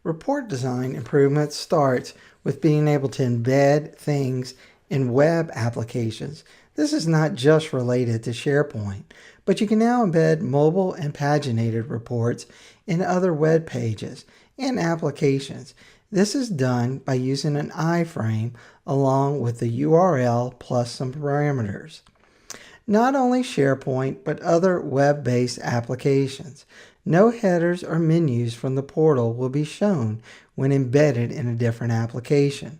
Report design improvement starts with being able to embed things in web applications. This is not just related to SharePoint, but you can now embed mobile and paginated reports in other web pages and applications. This is done by using an iframe along with the URL plus some parameters. Not only SharePoint, but other web-based applications. No headers or menus from the portal will be shown when embedded in a different application.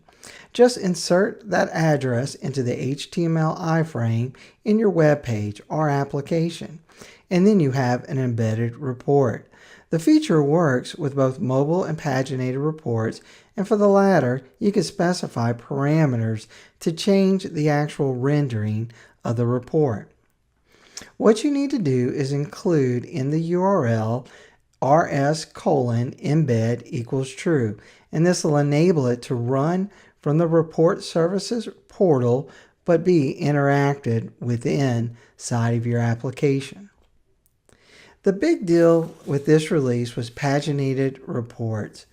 Just insert that address into the HTML iframe in your web page or application, and then you have an embedded report. The feature works with both mobile and paginated reports, and for the latter, you can specify parameters to change the actual rendering of the report. What you need to do is include in the URL rs:\embed equals true, and this will enable it to run from the report services portal but be interacted within inside of your application. The big deal with this release was paginated reports.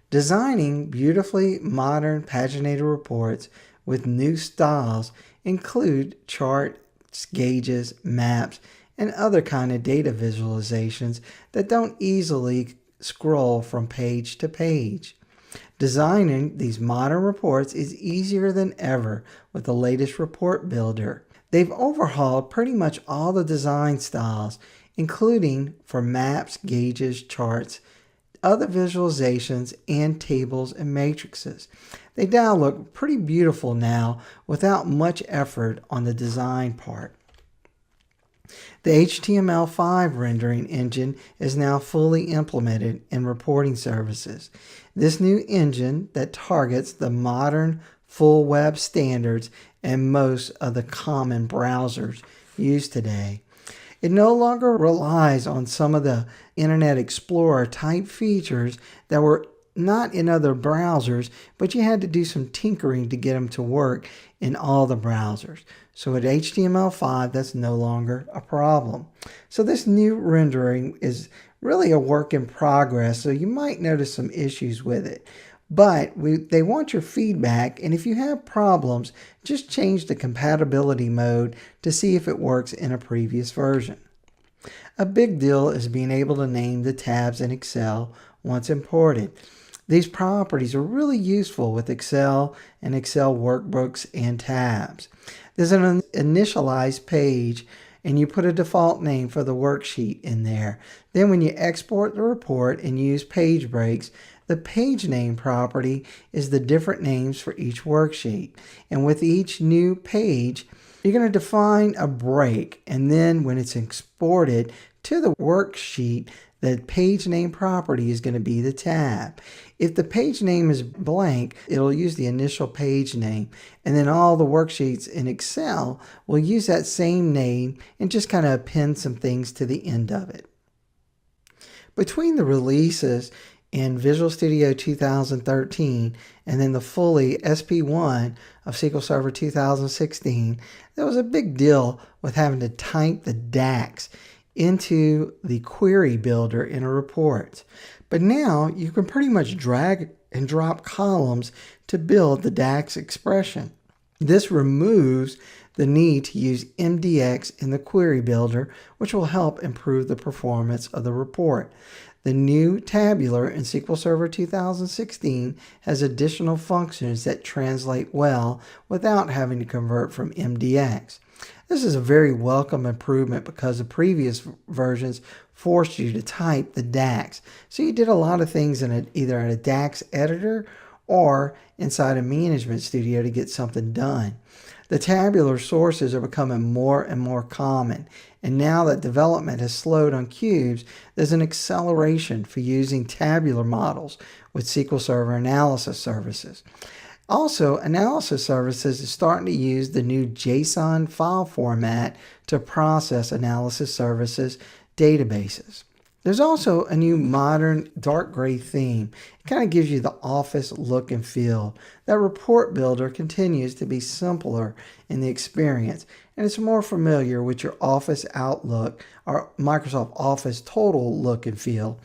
Designing beautifully modern paginated reports with new styles include charts, gauges, maps, and other kind of data visualizations that don't easily scroll from page to page. Designing these modern reports is easier than ever with the latest report builder. They've overhauled pretty much all the design styles, including for maps, gauges, charts, other visualizations, and tables and matrices. They now look pretty beautiful now without much effort on the design part. The HTML5 rendering engine is now fully implemented in reporting services. This new engine that targets the modern full web standards and most of the common browsers used today. It no longer relies on some of the Internet Explorer type features that were not in other browsers, but you had to do some tinkering to get them to work in all the browsers. So with HTML5, that's no longer a problem. So this new rendering is really a work in progress, so you might notice some issues with it. But they want your feedback, and if you have problems, just change the compatibility mode to see if it works in a previous version. A big deal is being able to name the tabs in Excel once imported. These properties are really useful with Excel and Excel workbooks and tabs. There's an initialized page, and you put a default name for the worksheet in there. Then when you export the report and use page breaks, the page name property is the different names for each worksheet. And with each new page, you're going to define a break, and then when it's exported to the worksheet, the page name property is going to be the tab. If the page name is blank, it'll use the initial page name, and then all the worksheets in Excel will use that same name and just kind of append some things to the end of it. Between the releases in Visual Studio 2013 and then the fully SP1 of SQL Server 2016, there was a big deal with having to type the DAX into the query builder in a report. But now you can pretty much drag and drop columns to build the DAX expression. This removes the need to use MDX in the query builder, which will help improve the performance of the report. The new tabular in SQL Server 2016 has additional functions that translate well without having to convert from MDX. This is a very welcome improvement because the previous versions forced you to type the DAX. So you did a lot of things in either in a DAX editor or inside a management studio to get something done. The tabular sources are becoming more and more common, and now that development has slowed on cubes, there's an acceleration for using tabular models with SQL Server Analysis Services. Also, Analysis Services is starting to use the new JSON file format to process Analysis Services databases. There's also a new modern dark gray theme. It kind of gives you the office look and feel. That report builder continues to be simpler in the experience, and it's more familiar with your Office Outlook or Microsoft Office Total look and feel.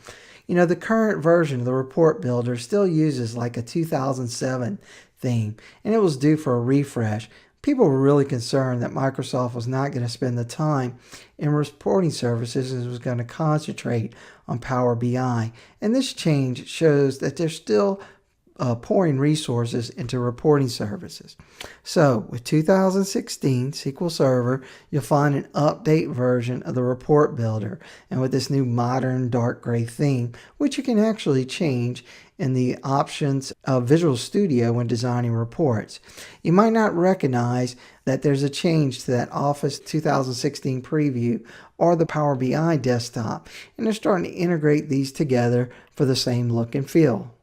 The current version of the report builder still uses like a 2007 theme, and it was due for a refresh. People were really concerned that Microsoft was not going to spend the time in reporting services and was going to concentrate on Power BI. And this change shows that they're still pouring resources into reporting services. So with 2016 SQL Server, you'll find an update version of the report builder, and with this new modern dark gray theme, which you can actually change in the options of Visual Studio when designing reports. You might not recognize that there's a change to that Office 2016 preview or the Power BI desktop, and they're starting to integrate these together for the same look and feel.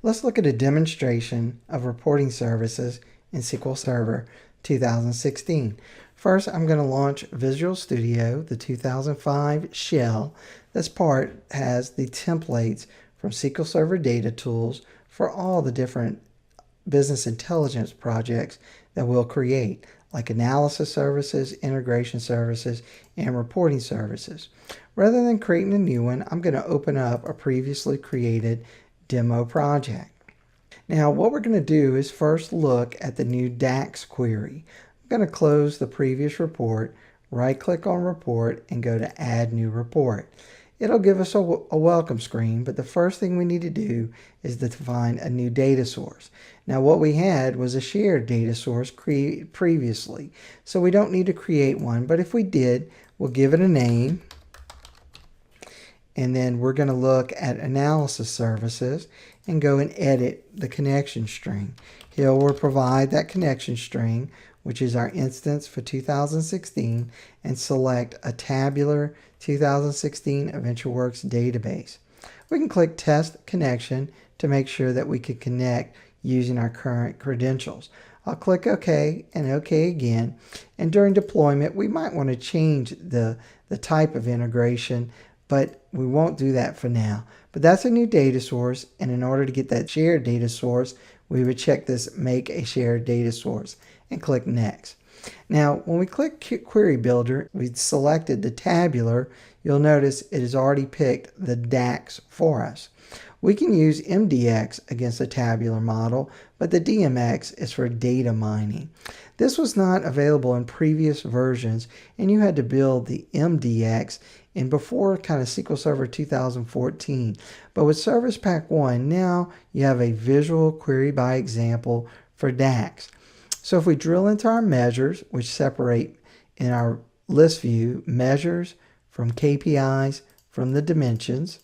Let's look at a demonstration of reporting services in SQL Server 2016. First, I'm going to launch Visual Studio, the 2005 shell. This part has the templates from SQL Server Data Tools for all the different business intelligence projects that we'll create, like analysis services, integration services, and reporting services. Rather than creating a new one, I'm going to open up a previously created demo project. Now what we're going to do is first look at the new DAX query. I'm going to close the previous report, right click on report, and go to add new report. It'll give us a welcome screen, but the first thing we need to do is to define a new data source. Now what we had was a shared data source previously, so we don't need to create one, but if we did, we'll give it a name. And then we're going to look at analysis services and go and edit the connection string. Here we'll provide that connection string, which is our instance for 2016, and select a tabular 2016 EventureWorks database. We can click Test Connection to make sure that we can connect using our current credentials. I'll click OK and OK again. And during deployment, we might want to change the type of integration, but we won't do that for now. But that's a new data source, and in order to get that shared data source, we would check this Make a Shared Data Source and click Next. Now, when we click Query Builder, we selected the tabular. You'll notice it has already picked the DAX for us. We can use MDX against a tabular model, but the DMX is for data mining. This was not available in previous versions, and you had to build the MDX in before kind of SQL Server 2014. But with Service Pack 1, now you have a visual query by example for DAX. So if we drill into our measures, which separate in our list view measures from KPIs from the dimensions,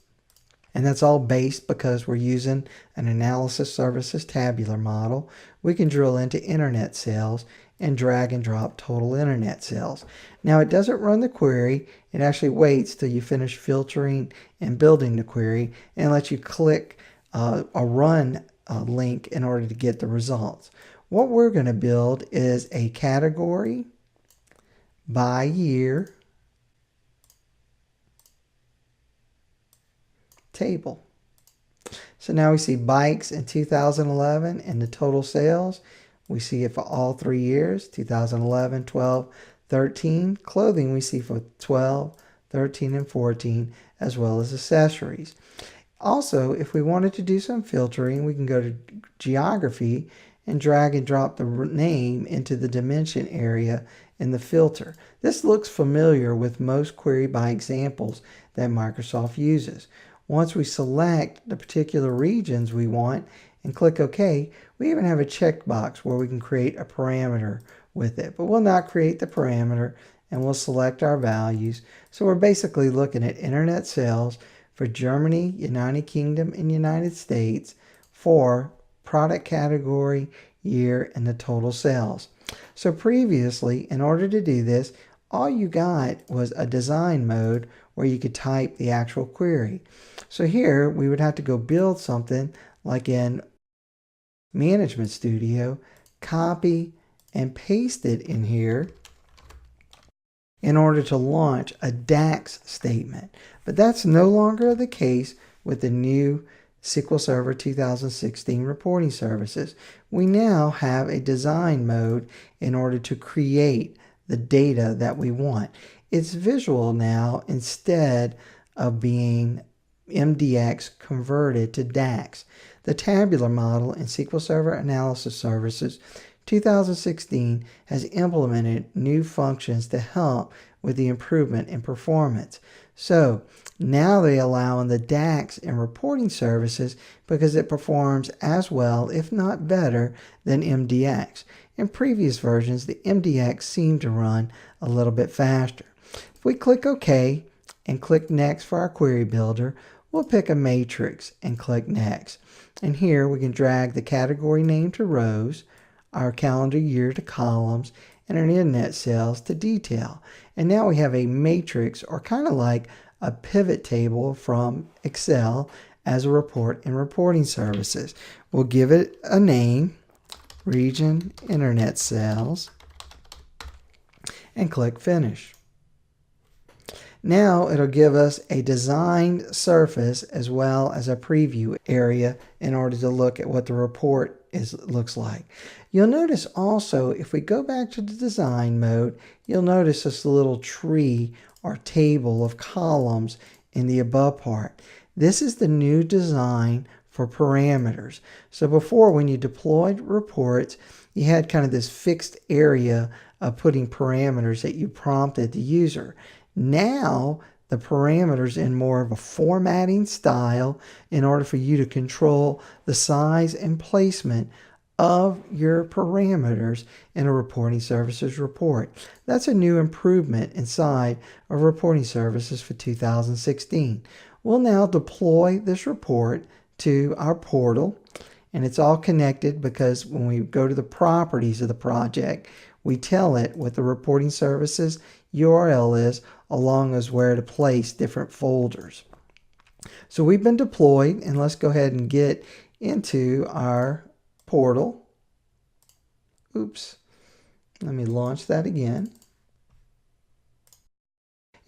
and that's all based because we're using an analysis services tabular model, we can drill into internet sales and drag and drop total internet sales. Now it doesn't run the query, it actually waits till you finish filtering and building the query and lets you click a run link in order to get the results. What we're going to build is a category by year table. So now we see bikes in 2011 and the total sales. We see it for all 3 years, 2011, 12, 13. Clothing we see for 12, 13, and 14, as well as accessories. Also, if we wanted to do some filtering, we can go to geography and drag and drop the name into the dimension area in the filter. This looks familiar with most query by examples that Microsoft uses. Once we select the particular regions we want and click OK, we even have a checkbox where we can create a parameter with it. But we'll not create the parameter, and we'll select our values. So we're basically looking at internet sales for Germany, United Kingdom, and United States for product category, year, and the total sales. So previously, in order to do this, all you got was a design mode where you could type the actual query. So here we would have to go build something like in Management Studio, copy and paste it in here in order to launch a DAX statement. But that's no longer the case with the new SQL Server 2016 reporting services. We now have a design mode in order to create the data that we want. It's visual now instead of being MDX converted to DAX. The tabular model in SQL Server Analysis Services 2016 has implemented new functions to help with the improvement in performance. So now they allow in the DAX in reporting services because it performs as well, if not better, than MDX. In previous versions, the MDX seemed to run a little bit faster. If we click OK and click Next for our query builder, we'll pick a matrix and click Next. And here we can drag the category name to rows, our calendar year to columns, and our internet sales to detail. And now we have a matrix, or kind of like a pivot table from Excel, as a report in reporting services. We'll give it a name, region internet sales, and click Finish. Now it'll give us a designed surface as well as a preview area in order to look at what the report looks like. You'll notice also, if we go back to the design mode, you'll notice this little tree or table of columns in the above part. This is the new design for parameters. So before, when you deployed reports, you had kind of this fixed area of putting parameters that you prompted the user. Now the parameters in more of a formatting style in order for you to control the size and placement of your parameters in a reporting services report. That's a new improvement inside of reporting services for 2016. We'll now deploy this report to our portal, and it's all connected because when we go to the properties of the project, we tell it what the reporting services URL is, along as where to place different folders. So we've been deployed, and let's go ahead and get into our portal. Oops, let me launch that again.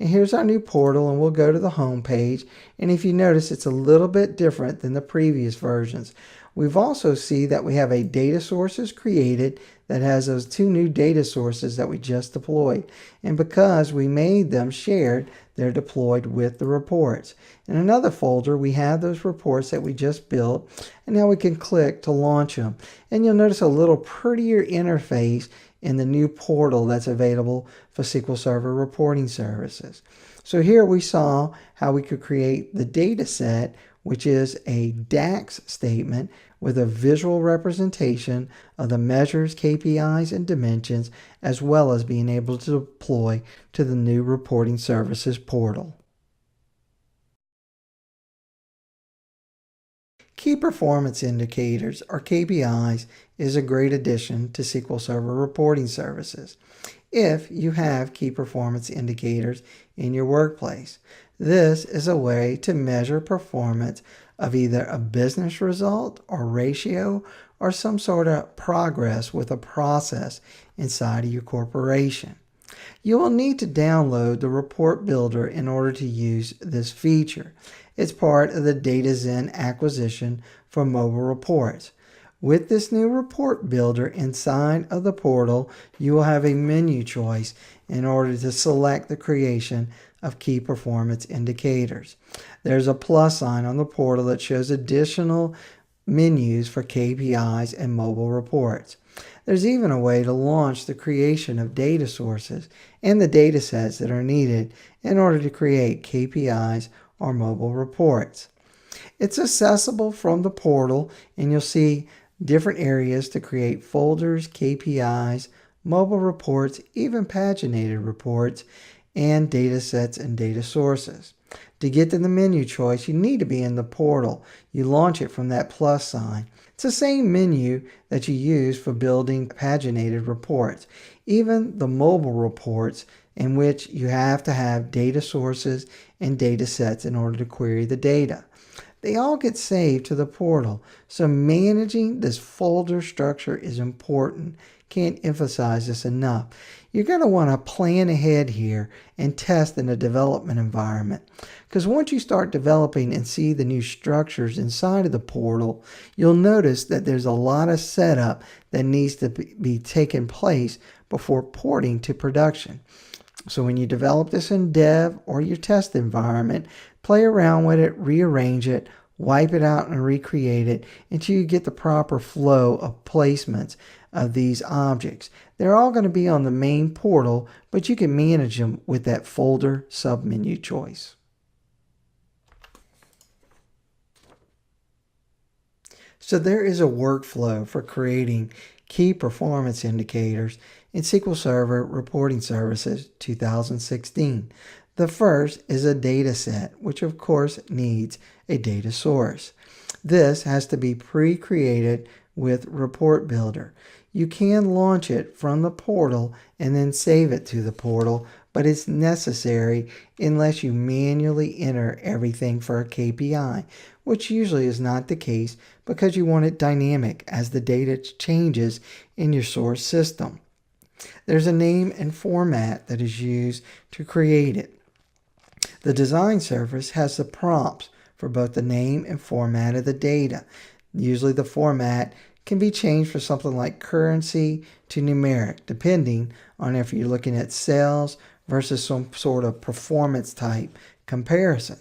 And here's our new portal, and we'll go to the home page. And if you notice, it's a little bit different than the previous versions. We've also see that we have a data sources created that has those two new data sources that we just deployed. And because we made them shared, they're deployed with the reports. In another folder, we have those reports that we just built, and now we can click to launch them. And you'll notice a little prettier interface in the new portal that's available for SQL Server reporting services. So here we saw how we could create the data set, which is a DAX statement with a visual representation of the measures, KPIs, and dimensions, as well as being able to deploy to the new reporting services portal. Key Performance Indicators, or KPIs, is a great addition to SQL Server reporting services if you have key performance indicators in your workplace. This is a way to measure performance of either a business result or ratio or some sort of progress with a process inside of your corporation. You will need to download the Report Builder in order to use this feature. It's part of the DataZen acquisition for mobile reports. With this new Report Builder inside of the portal, you will have a menu choice in order to select the creation of key performance indicators. There's a plus sign on the portal that shows additional menus for KPIs and mobile reports. There's even a way to launch the creation of data sources and the data sets that are needed in order to create KPIs or mobile reports. It's accessible from the portal, and you'll see different areas to create folders, KPIs, mobile reports, even paginated reports, and data sets and data sources. To get to the menu choice, you need to be in the portal. You launch it from that plus sign. It's the same menu that you use for building paginated reports. Even the mobile reports, in which you have to have data sources and data sets in order to query the data. They all get saved to the portal, so managing this folder structure is important. Can't emphasize this enough. You're going to want to plan ahead here and test in a development environment, because once you start developing and see the new structures inside of the portal, you'll notice that there's a lot of setup that needs to be taken place before porting to production. So when you develop this in dev or your test environment, play around with it, rearrange it, wipe it out and recreate it until you get the proper flow of placements of these objects. They're all going to be on the main portal, but you can manage them with that folder submenu choice. So there is a workflow for creating key performance indicators in SQL Server Reporting Services 2016. The first is a data set, which of course needs a data source. This has to be pre-created with Report Builder. You can launch it from the portal and then save it to the portal, but it's necessary unless you manually enter everything for a KPI, which usually is not the case because you want it dynamic as the data changes in your source system. There's a name and format that is used to create it. The design surface has the prompts for both the name and format of the data. Usually the format can be changed for something like currency to numeric, depending on if you're looking at sales versus some sort of performance type comparison.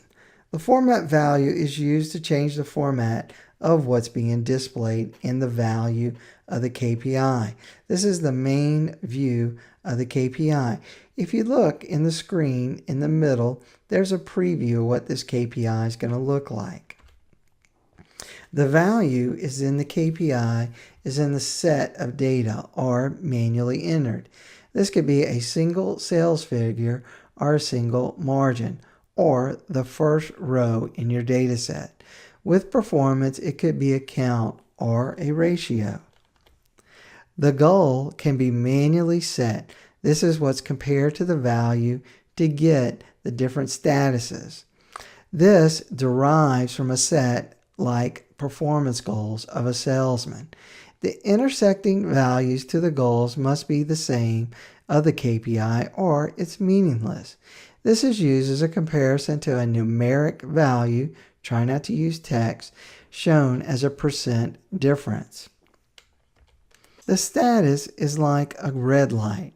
The format value is used to change the format of what's being displayed in the value of the KPI. This is the main view of the KPI. If you look in the screen in the middle, there's a preview of what this KPI is going to look like. The value is in the KPI is in the set of data or manually entered. This could be a single sales figure or a single margin or the first row in your data set. With performance, it could be a count or a ratio. The goal can be manually set. This is what's compared to the value to get the different statuses. This derives from a set like performance goals of a salesman. The intersecting values to the goals must be the same of the KPI or it's meaningless. This is used as a comparison to a numeric value, try not to use text, shown as a percent difference. The status is like a red light.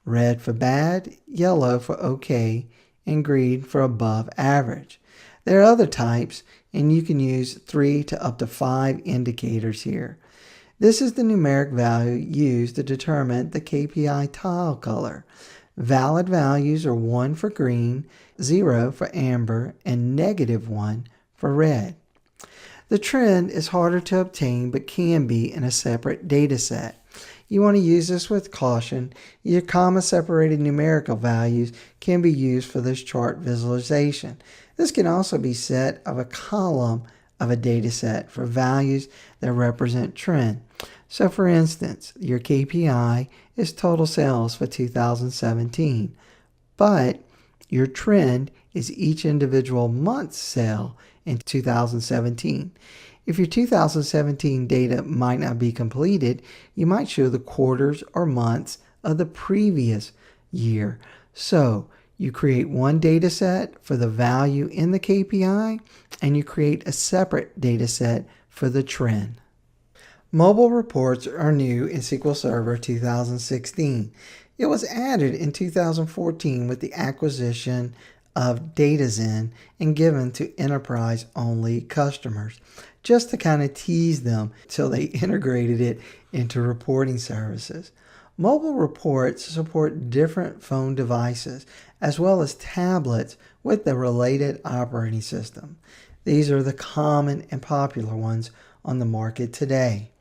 Red for bad, yellow for okay, and green for above average. There are other types, and you can use 3 to up to 5 indicators here. This is the numeric value used to determine the KPI tile color. Valid values are 1 for green, 0 for amber, and -1 for red. The trend is harder to obtain but can be in a separate data set. You want to use this with caution. Your comma-separated numerical values can be used for this chart visualization. This can also be set of a column of a data set for values that represent trend. So for instance, your KPI is total sales for 2017, but your trend is each individual month's sale in 2017. If your 2017 data might not be completed, you might show the quarters or months of the previous year. So you create one data set for the value in the KPI, and you create a separate data set for the trend. Mobile reports are new in SQL Server 2016. It was added in 2014 with the acquisition of DataZen and given to enterprise-only customers, just to kind of tease them till they integrated it into reporting services. Mobile reports support different phone devices as well as tablets with the related operating system. These are the common and popular ones on the market today.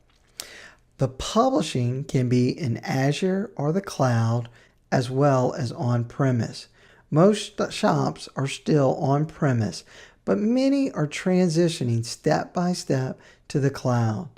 The publishing can be in Azure or the cloud as well as on-premise. Most shops are still on-premise, but many are transitioning step by step to the cloud.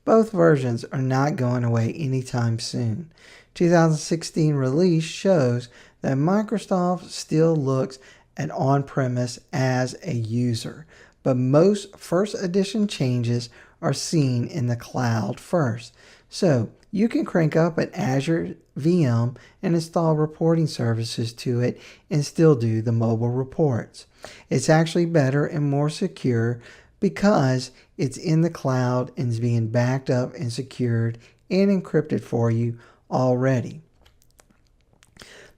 Both versions are not going away anytime soon. 2016 release shows that Microsoft still looks at on-premise as a user, but most first edition changes are seen in the cloud first. So you can crank up an Azure VM and install reporting services to it and still do the mobile reports. It's actually better and more secure because it's in the cloud and is being backed up and secured and encrypted for you already.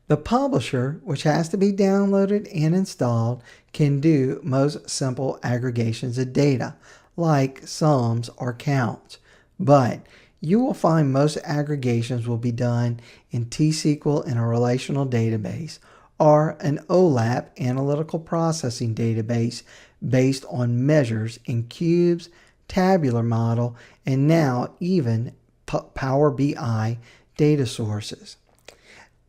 The publisher, which has to be downloaded and installed, can do most simple aggregations of data, like sums or counts. But you will find most aggregations will be done in T-SQL in a relational database or an OLAP analytical processing database based on measures in cubes, tabular model, and now even Power BI data sources.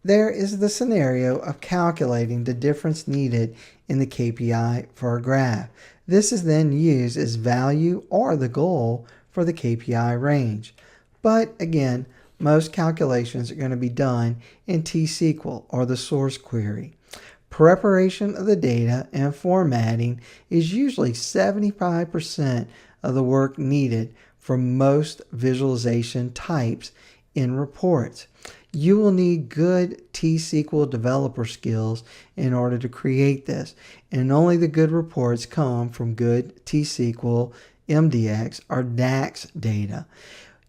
There is the scenario of calculating the difference needed in the KPI for a graph. This is then used as value or the goal for the KPI range. But again, most calculations are going to be done in T-SQL or the source query. Preparation of the data and formatting is usually 75% of the work needed for most visualization types in reports. You will need good T-SQL developer skills in order to create this, and only the good reports come from good T-SQL, MDX, or DAX data.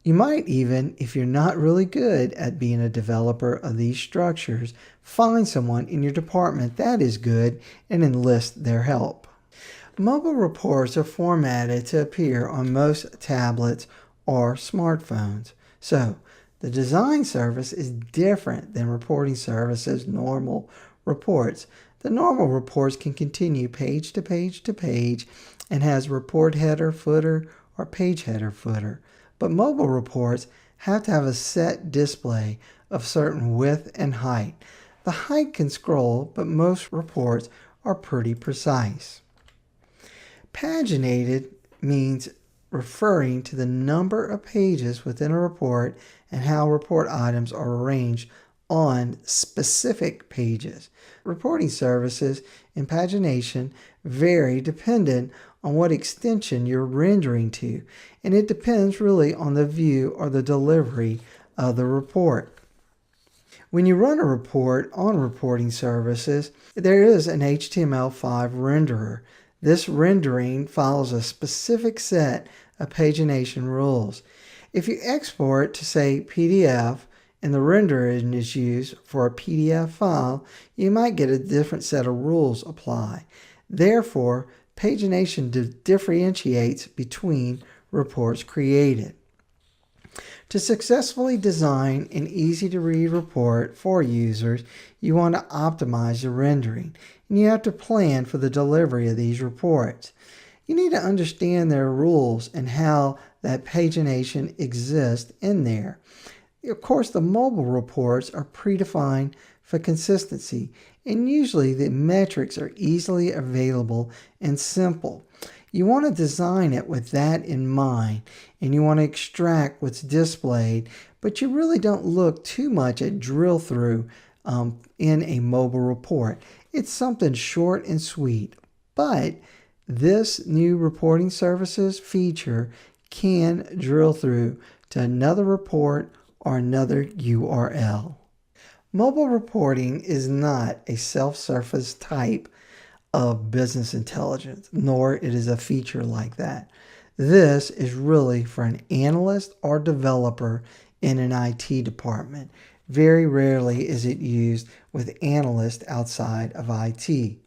You might even, if you're not really good at being a developer of these structures, find someone in your department that is good and enlist their help. Mobile reports are formatted to appear on most tablets or smartphones. So, the design service is different than reporting services' normal reports. The normal reports can continue page to page to page and has report header, footer, or page header, footer. But mobile reports have to have a set display of certain width and height. The height can scroll, but most reports are pretty precise. Paginated means referring to the number of pages within a report and how report items are arranged on specific pages. Reporting services in pagination vary dependent on what extension you're rendering to, and it depends really on the view or the delivery of the report. When you run a report on reporting services, there is an HTML5 renderer. This rendering follows a specific set of pagination rules. If you export to, say, PDF, and the rendering is used for a PDF file, you might get a different set of rules apply. Therefore, pagination differentiates between reports created. To successfully design an easy-to-read report for users, you want to optimize the rendering, and you have to plan for the delivery of these reports. You need to understand their rules and how that pagination exists in there. Of course, the mobile reports are predefined for consistency, and usually the metrics are easily available and simple. You want to design it with that in mind, and you want to extract what's displayed, but you really don't look too much at drill through in a mobile report. It's something short and sweet, but this new reporting services feature can drill through to another report or another URL. Mobile reporting is not a self-service type of business intelligence, nor it is a feature like that. This is really for an analyst or developer in an IT department. Very rarely is it used with analysts outside of IT.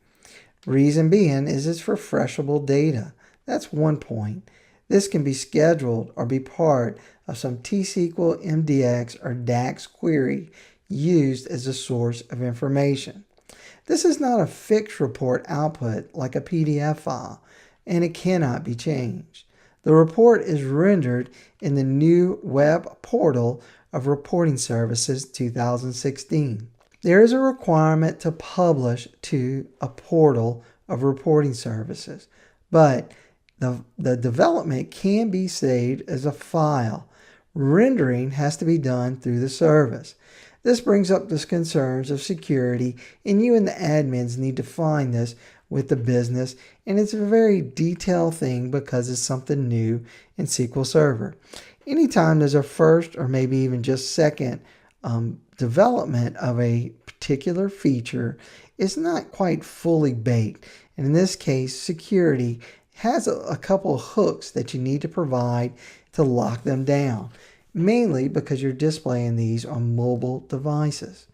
Reason being is it's refreshable data. That's one point. This can be scheduled or be part of some T-SQL, MDX, or DAX query used as a source of information. This is not a fixed report output like a PDF file, and it cannot be changed. The report is rendered in the new web portal of Reporting Services 2016. There is a requirement to publish to a portal of reporting services, but the development can be saved as a file. Rendering has to be done through the service. This brings up the concerns of security, and you and the admins need to find this with the business, and it's a very detailed thing because it's something new in SQL Server. Anytime there's a first or maybe even just second development of a particular feature, it's not quite fully baked. And in this case, security has a couple of hooks that you need to provide to lock them down, mainly because you're displaying these on mobile devices.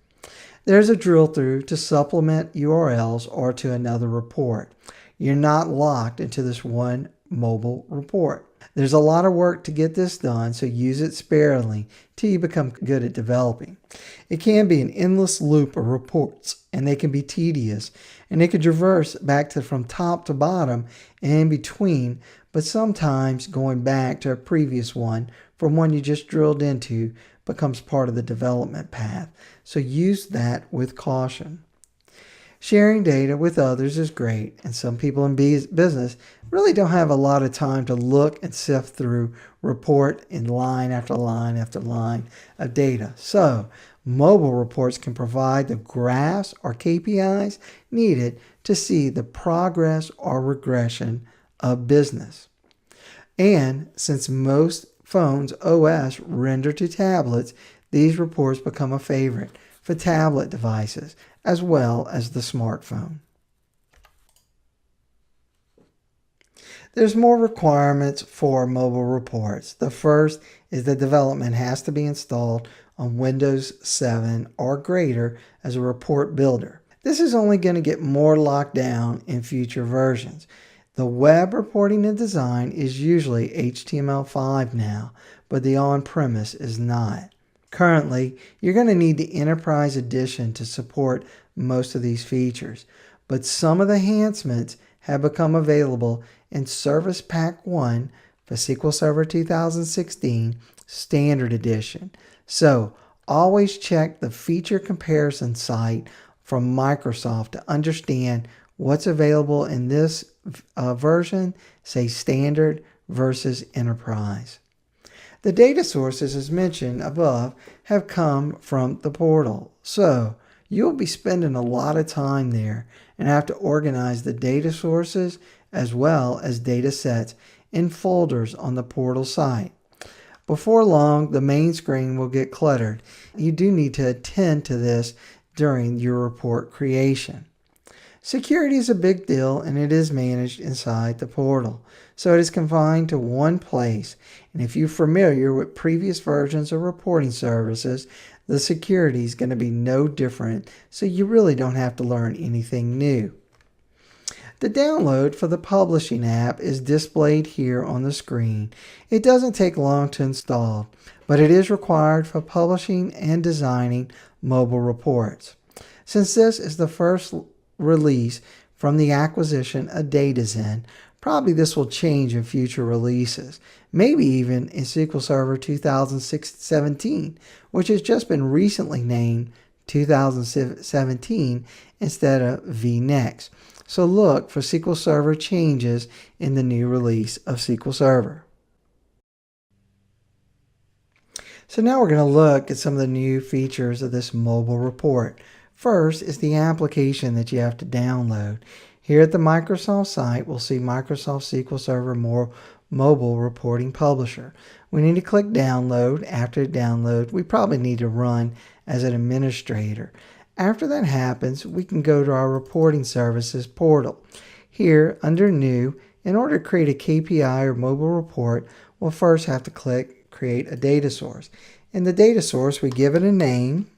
There's a drill through to supplement URLs or to another report. You're not locked into this one mobile report. There's a lot of work to get this done, so use it sparingly till you become good at developing. It can be an endless loop of reports, and they can be tedious, and they can traverse back to from top to bottom and in between, but sometimes going back to a previous one from one you just drilled into becomes part of the development path. So use that with caution. Sharing data with others is great, and some people in business really don't have a lot of time to look and sift through report in line after line after line of data. So mobile reports can provide the graphs or KPIs needed to see the progress or regression of business. And since most phones OS render to tablets, these reports become a favorite for tablet devices as well as the smartphone. There's more requirements for mobile reports. The first is that development has to be installed on Windows 7 or greater as a report builder. This is only going to get more locked down in future versions. The web reporting and design is usually HTML5 now, but the on-premise is not. Currently, you're going to need the Enterprise Edition to support most of these features, but some of the enhancements have become available in Service Pack 1 for SQL Server 2016 Standard Edition. So always check the feature comparison site from Microsoft to understand what's available in this version, say Standard versus Enterprise. The data sources, as mentioned above, have come from the portal. So you'll be spending a lot of time there and have to organize the data sources as well as data sets in folders on the portal site. Before long, the main screen will get cluttered. You do need to attend to this during your report creation. Security is a big deal, and it is managed inside the portal. So it is confined to one place. And if you're familiar with previous versions of reporting services, the security is going to be no different, so you really don't have to learn anything new. The download for the publishing app is displayed here on the screen. It doesn't take long to install, but it is required for publishing and designing mobile reports. Since this is the first release from the acquisition of DataZen, probably this will change in future releases, maybe even in SQL Server 2017, which has just been recently named 2017 instead of vNext. So look for SQL Server changes in the new release of SQL Server. So now we're going to look at some of the new features of this mobile report. First is the application that you have to download. Here at the Microsoft site, we'll see Microsoft SQL Server Mobile Reporting Publisher. We need to click download. After download, we probably need to run as an administrator. After that happens, we can go to our reporting services portal. Here under new, in order to create a KPI or mobile report, we'll first have to click create a data source. In the data source, we give it a name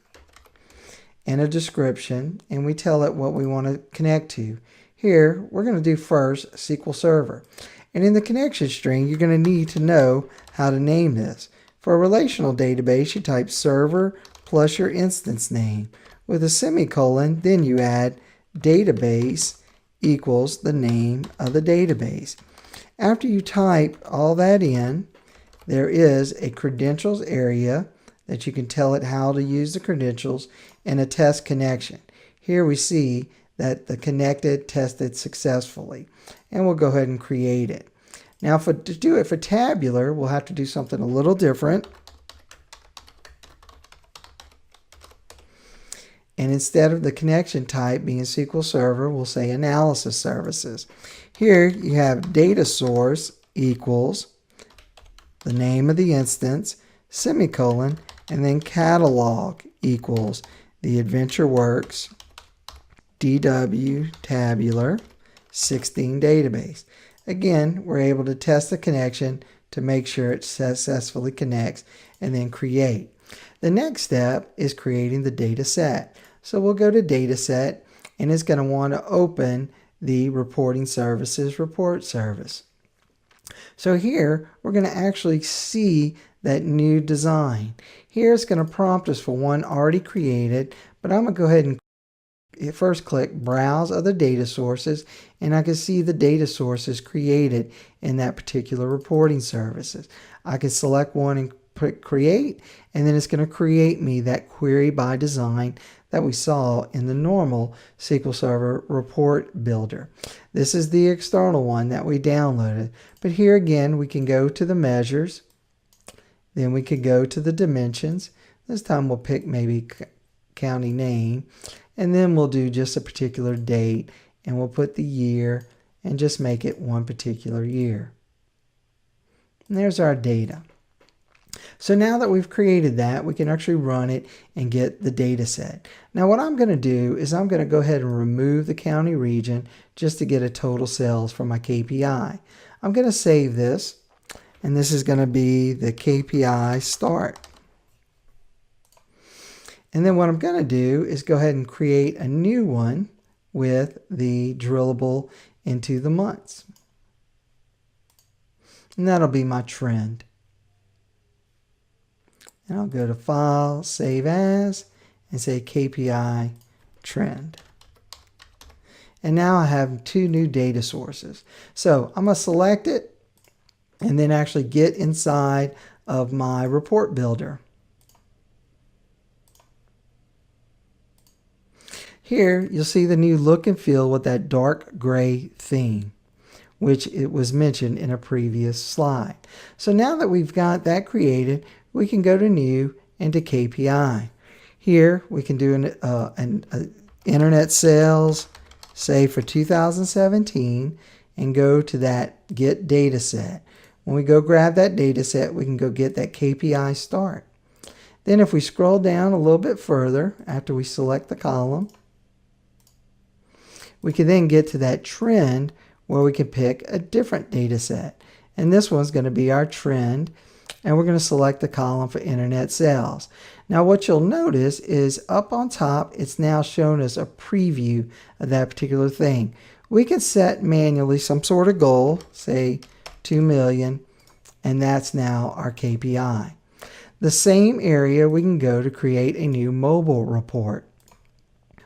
and a description, and we tell it what we want to connect to. Here, we're going to do first SQL Server. And in the connection string, you're going to need to know how to name this. For a relational database, you type server plus your instance name. With a semicolon, then you add database equals the name of the database. After you type all that in, there is a credentials area that you can tell it how to use the credentials and a test connection. Here we see that the connected tested successfully, and we'll go ahead and create it. Now to do it for tabular, we'll have to do something a little different. And instead of the connection type being SQL Server, we'll say analysis services. Here you have data source equals the name of the instance, semicolon, and then catalog equals the AdventureWorks DW tabular 16 database. Again, we're able to test the connection to make sure it successfully connects and then create. The next step is creating the data set. So we'll go to Dataset, and it's going to want to open the Reporting Services report service. So here we're going to actually see that new design. Here it's going to prompt us for one already created, but I'm going to go ahead and first click Browse Other Data Sources, and I can see the data sources created in that particular reporting services. I can select one and put Create, and then it's going to create me that query by design that we saw in the normal SQL Server report builder. This is the external one that we downloaded, but here again we can go to the measures, then we could go to the dimensions. This time we'll pick maybe county name, and then we'll do just a particular date, and we'll put the year and just make it one particular year. And there's our data. So now that we've created that, we can actually run it and get the data set. Now what I'm going to do is I'm going to go ahead and remove the county region just to get a total sales for my KPI. I'm going to save this, and this is going to be the KPI start. And then what I'm going to do is go ahead and create a new one with the drillable into the months. And that'll be my trend. And I'll go to File, Save As, and say KPI Trend. And now I have two new data sources. So I'm going to select it and then actually get inside of my report builder. Here you'll see the new look and feel with that dark gray theme, which it was mentioned in a previous slide. So now that we've got that created, we can go to New and to KPI. Here we can do an internet sales, say for 2017, and go to that Get Data Set. When we go grab that data set, we can go get that KPI start. Then if we scroll down a little bit further after we select the column, we can then get to that trend where we can pick a different data set. And this one's going to be our trend, and we're going to select the column for internet sales. Now what you'll notice is up on top, it's now shown us a preview of that particular thing. We can set manually some sort of goal, say 2 million, and that's now our KPI. The same area we can go to create a new mobile report.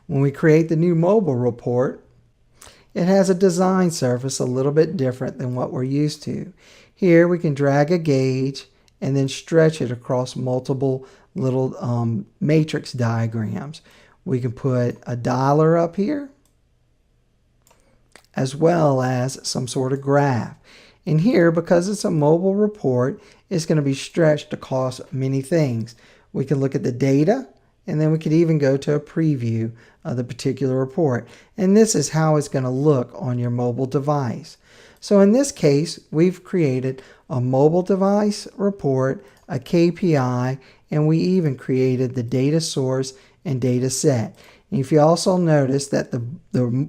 When we create the new mobile report, it has a design surface a little bit different than what we're used to. Here we can drag a gauge and then stretch it across multiple little matrix diagrams. We can put a dollar up here as well as some sort of graph. And here, because it's a mobile report, it's going to be stretched across many things. We can look at the data, and then we could even go to a preview of the particular report. And this is how it's going to look on your mobile device. So in this case, we've created a mobile device report, a KPI, and we even created the data source and data set. And if you also notice that the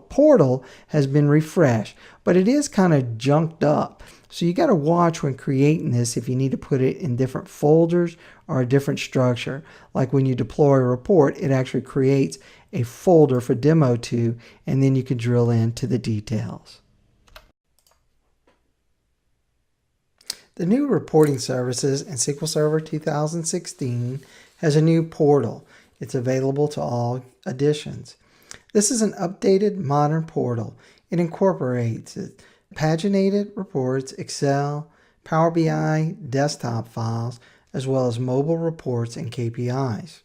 portal has been refreshed, but it is kind of junked up. So you got to watch when creating this if you need to put it in different folders or a different structure. Like when you deploy a report, it actually creates a folder for demo to, and then you can drill into the details. The new reporting services in SQL Server 2016 has a new portal. It's available to all editions. This is an updated modern portal. It incorporates paginated reports, Excel, Power BI, desktop files, as well as mobile reports and KPIs.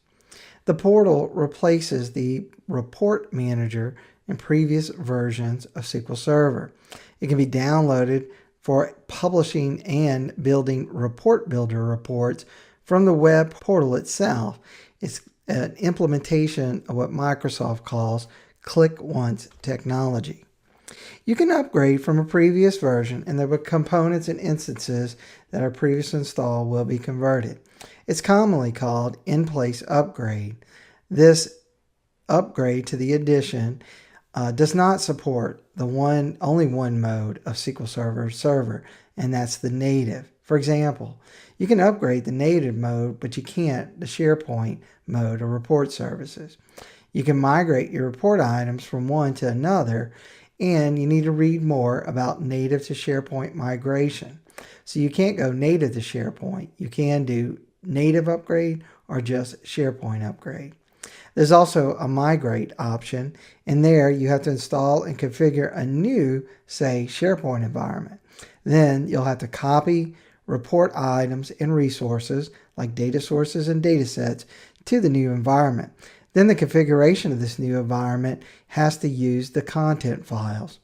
The portal replaces the report manager in previous versions of SQL Server. It can be downloaded for publishing and building report builder reports from the web portal itself. It's an implementation of what Microsoft calls click once technology. You can upgrade from a previous version, and the components and instances that are previously installed will be converted. It's commonly called in-place upgrade. This upgrade to the edition does not support the only one mode of SQL Server, and that's the native For example, you can upgrade the native mode, but you can't the SharePoint mode or report services. You can migrate your report items from one to another, and you need to read more about native to SharePoint migration. So you can't go native to SharePoint. You can do native upgrade or just SharePoint upgrade. There's also a migrate option, and there you have to install and configure a new, say, SharePoint environment. Then you'll have to copy report items and resources like data sources and data sets to the new environment. Then the configuration of this new environment has to use the content files.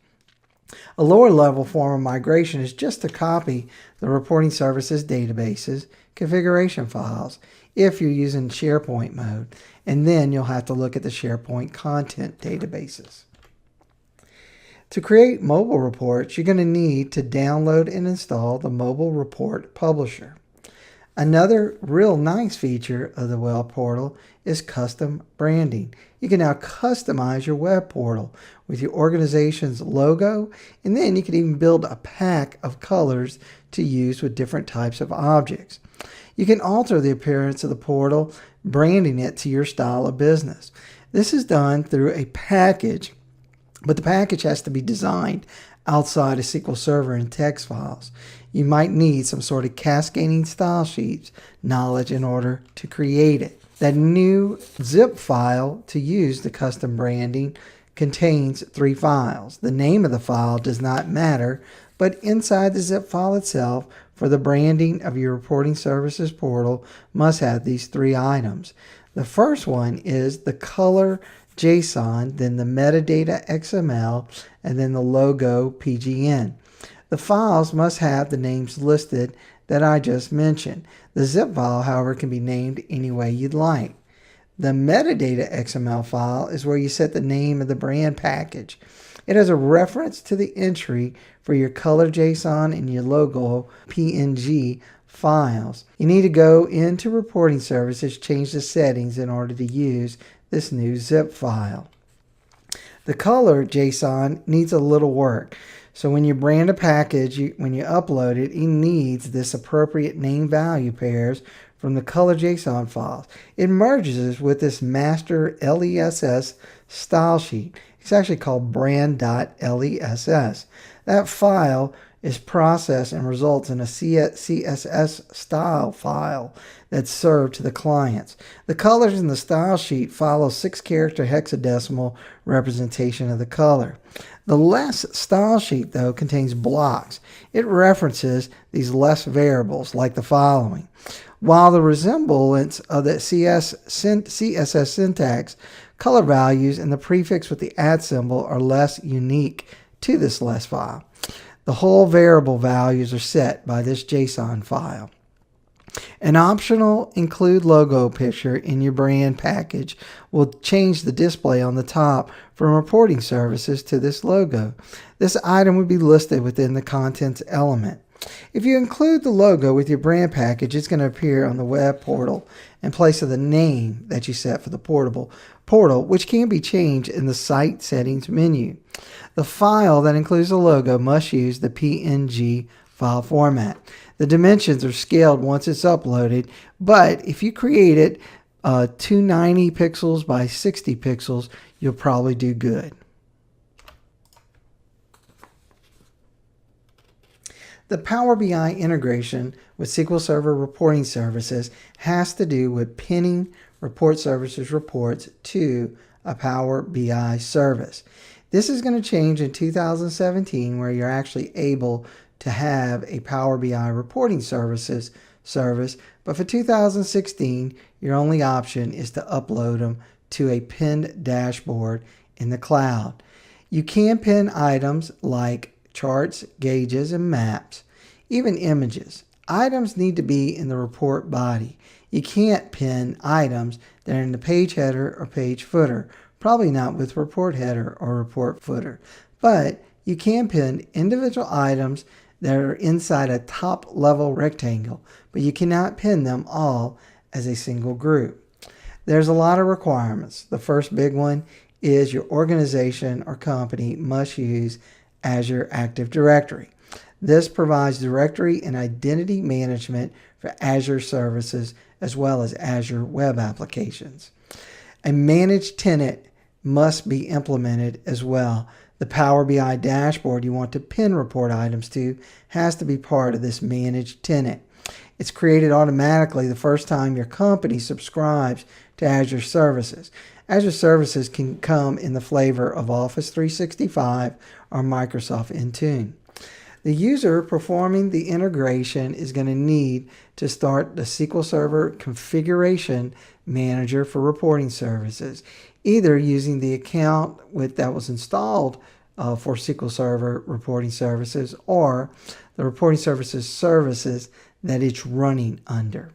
A lower level form of migration is just to copy the reporting services databases configuration files if you're using SharePoint mode, and then you'll have to look at the SharePoint content databases. To create mobile reports, you're going to need to download and install the Mobile Report Publisher. Another real nice feature of the web portal is custom branding. You can now customize your web portal with your organization's logo, and then you can even build a pack of colors to use with different types of objects. You can alter the appearance of the portal, branding it to your style of business. This is done through a package, but the package has to be designed outside of SQL Server and text files. You might need some sort of cascading style sheets knowledge in order to create it. That new zip file to use the custom branding contains 3 files. The name of the file does not matter, but inside the zip file itself, for the branding of your reporting services portal, must have these 3 items. The first one is the color JSON, then the metadata XML, and then the logo PGN. The files must have the names listed that I just mentioned. The zip file, however, can be named any way you'd like. The metadata XML file is where you set the name of the brand package. It has a reference to the entry for your color JSON and your logo PNG files. You need to go into reporting services, change the settings in order to use this new zip file. The color JSON needs a little work. So when you brand a package, when you upload it, it needs this appropriate name value pairs from the color JSON files. It merges with this master LESS style sheet. It's actually called brand.less. That file is processed and results in a CSS style file that's served to the clients. The colors in the style sheet follow 6-character hexadecimal representation of the color. The less style sheet, though, contains blocks. It references these less variables like the following. While the resemblance of the CSS syntax, color values, and the prefix with the @ symbol are less unique to this less file. The whole variable values are set by this JSON file. An optional include logo picture in your brand package will change the display on the top from reporting services to this logo. This item would be listed within the contents element. If you include the logo with your brand package, it's going to appear on the web portal in place of the name that you set for the portal, which can be changed in the Site Settings menu. The file that includes the logo must use the PNG file format. The dimensions are scaled once it's uploaded, but if you create it 290 pixels by 60 pixels, you'll probably do good. The Power BI integration with SQL Server reporting services has to do with pinning report services reports to a Power BI service. This is going to change in 2017, where you're actually able to have a Power BI reporting services service, but for 2016, your only option is to upload them to a pinned dashboard in the cloud. You can pin items like charts, gauges, and maps, even images. Items need to be in the report body. You can't pin items that are in the page header or page footer, probably not with report header or report footer, but you can pin individual items that are inside a top level rectangle, but you cannot pin them all as a single group. There's a lot of requirements. The first big one is your organization or company must use Azure Active Directory. This provides directory and identity management for Azure services as well as Azure web applications. A managed tenant must be implemented as well. The Power BI dashboard you want to pin report items to has to be part of this managed tenant. It's created automatically the first time your company subscribes to Azure services. Azure services can come in the flavor of Office 365 or Microsoft Intune. The user performing the integration is going to need to start the SQL Server Configuration Manager for reporting services, either using the account that was installed for SQL Server reporting services or the reporting services that it's running under.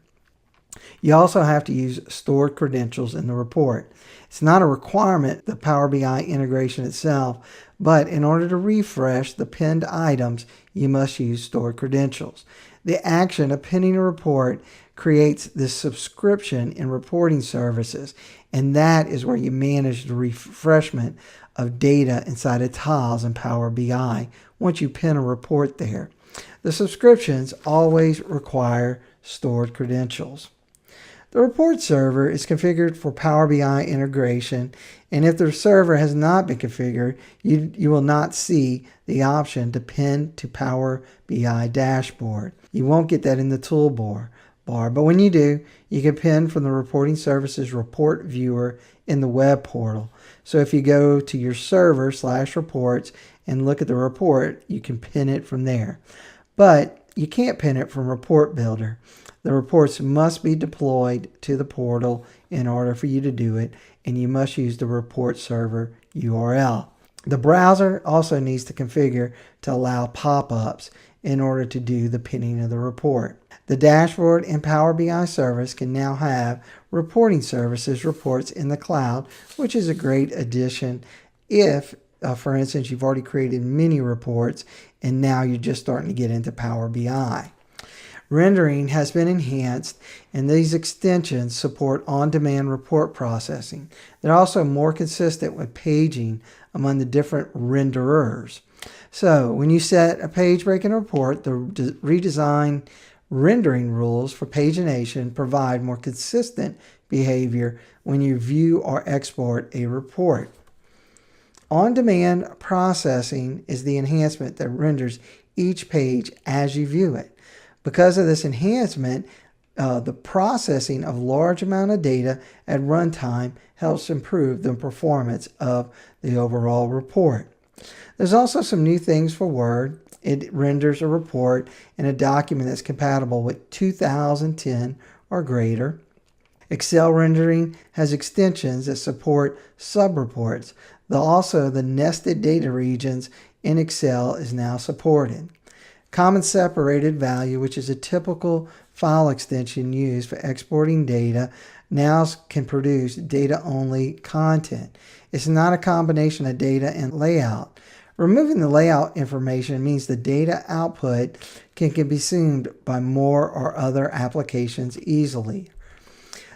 You also have to use stored credentials in the report. It's not a requirement, the Power BI integration itself, but in order to refresh the pinned items, you must use stored credentials. The action of pinning a report creates this subscription in reporting services, and that is where you manage the refreshment of data inside of tiles in Power BI once you pin a report there. The subscriptions always require stored credentials. The report server is configured for Power BI integration, and if the server has not been configured, you will not see the option to pin to Power BI dashboard. You won't get that in the toolbar, but when you do, you can pin from the reporting services report viewer in the web portal. So if you go to your server/reports and look at the report, you can pin it from there. But you can't pin it from Report Builder. The reports must be deployed to the portal in order for you to do it, and you must use the report server URL. The browser also needs to configure to allow pop-ups in order to do the pinning of the report. The dashboard in Power BI service can now have reporting services reports in the cloud, which is a great addition if, for instance, you've already created many reports and now you're just starting to get into Power BI. Rendering has been enhanced, and these extensions support on-demand report processing. They're also more consistent with paging among the different renderers. So when you set a page-breaking report, the redesigned rendering rules for pagination provide more consistent behavior when you view or export a report. On-demand processing is the enhancement that renders each page as you view it. Because of this enhancement, the processing of large amount of data at runtime helps improve the performance of the overall report. There's also some new things for Word. It renders a report in a document that's compatible with 2010 or greater. Excel rendering has extensions that support subreports. Also, the nested data regions in Excel is now supported. Common separated value, which is a typical file extension used for exporting data, now can produce data-only content. It's not a combination of data and layout. Removing the layout information means the data output can be consumed by more or other applications easily.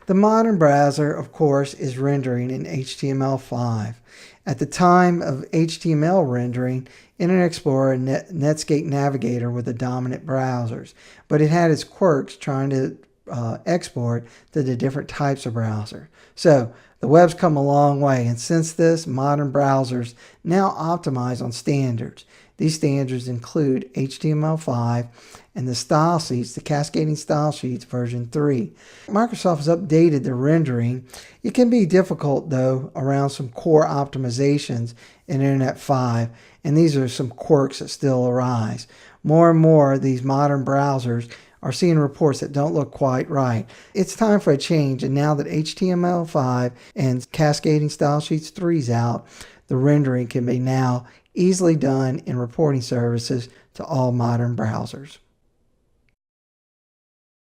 The modern browser, of course, is rendering in HTML5. At the time of HTML rendering, Internet Explorer and Netscape Navigator were the dominant browsers, but it had its quirks trying to export to the different types of browser. So the web's come a long way, and since this, modern browsers now optimize on standards. These standards include HTML5 and the style sheets, the cascading style sheets version 3. Microsoft has updated the rendering. It can be difficult though around some core optimizations in Internet 5, and these are some quirks that still arise. More and more these modern browsers are seeing reports that don't look quite right. It's time for a change, and now that HTML5 and cascading style sheets 3 is out, the rendering can be now easily done in reporting services to all modern browsers.